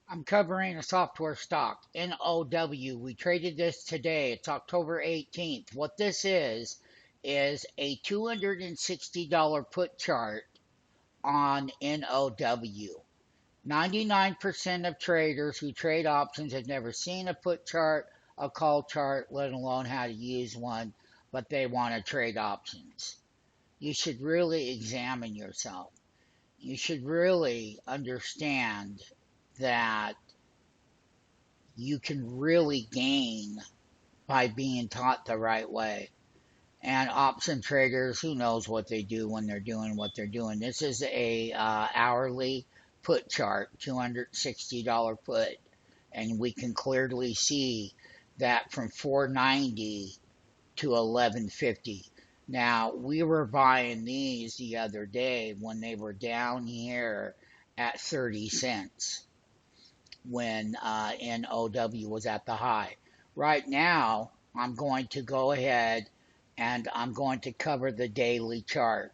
I'm covering a software stock, NOW. We traded this today. It's October 18th. What this is a $260 put chart on NOW. 99% of traders who trade options have never seen a put chart, a call chart, let alone how to use one, but they want to trade options. You should really examine yourself. You should really understand that you can really gain by being taught the right way. And option traders, who knows what they do when they're doing what they're doing. This is a hourly put chart, $260 put, and we can clearly see that from 490 to 1150. Now, we were buying these the other day when they were down here at 30 cents when NOW was at the high. Right now, I'm going to go ahead and I'm going to cover the daily chart.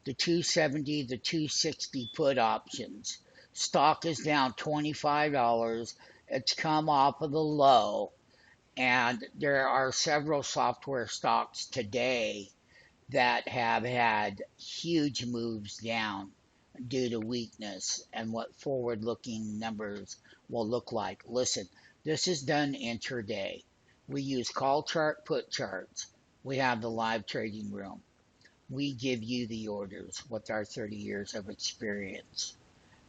The 270, the 260 put options. Stock is down $25. It's come off of the low, and there are several software stocks today that have had huge moves down due to weakness and what forward looking numbers will look like. Listen, this is done intraday. We use call chart, put charts. We have the live trading room. We give you the orders with our 30 years of experience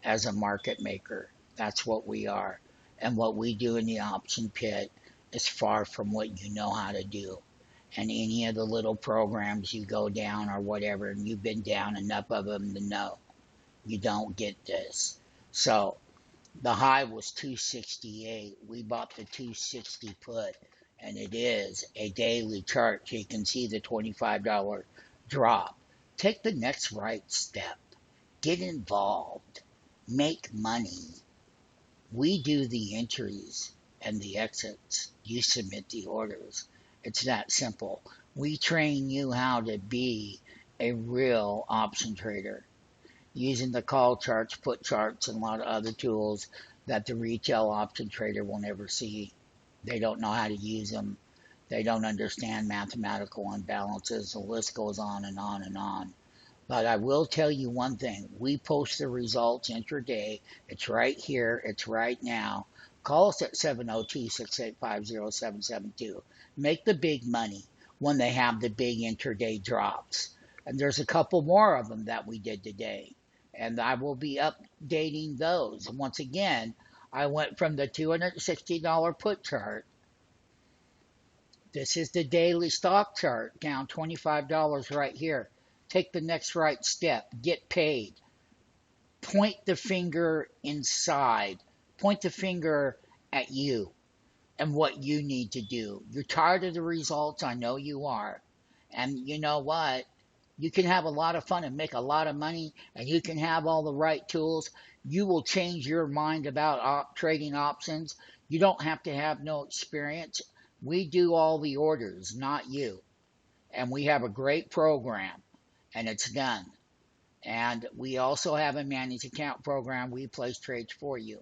as a market maker. That's what we are. And what we do in the option pit is far from what you know how to do. And any of the little programs you go down or whatever, and you've been down enough of them to know you don't get this. So the high was 268. We bought the 260 put, and it is a daily chart. So you can see the $25 drop. Take the next right step. Get involved. Make money. We do the entries and the exits. You submit the orders. It's that simple. We train you how to be a real option trader using the call charts, put charts, and a lot of other tools that the retail option trader will never see. They don't know how to use them. They don't understand mathematical imbalances. The list goes on and on and on. But I will tell you one thing. We post the results intraday. It's right here. It's right now. Call us at 702-685-0772. Make the big money when they have the big intraday drops. And there's a couple more of them that we did today. And I will be updating those. And once again, I went from the $260 put chart. This is the daily stock chart, down $25 right here. Take the next right step. Get paid. Point the finger inside. Point the finger at you and what you need to do. You're tired of the results. I know you are. And you know what? You can have a lot of fun and make a lot of money, and you can have all the right tools. You will change your mind about trading options. You don't have to have no experience. We do all the orders, not you. And we have a great program, and it's done. And we also have a managed account program. We place trades for you.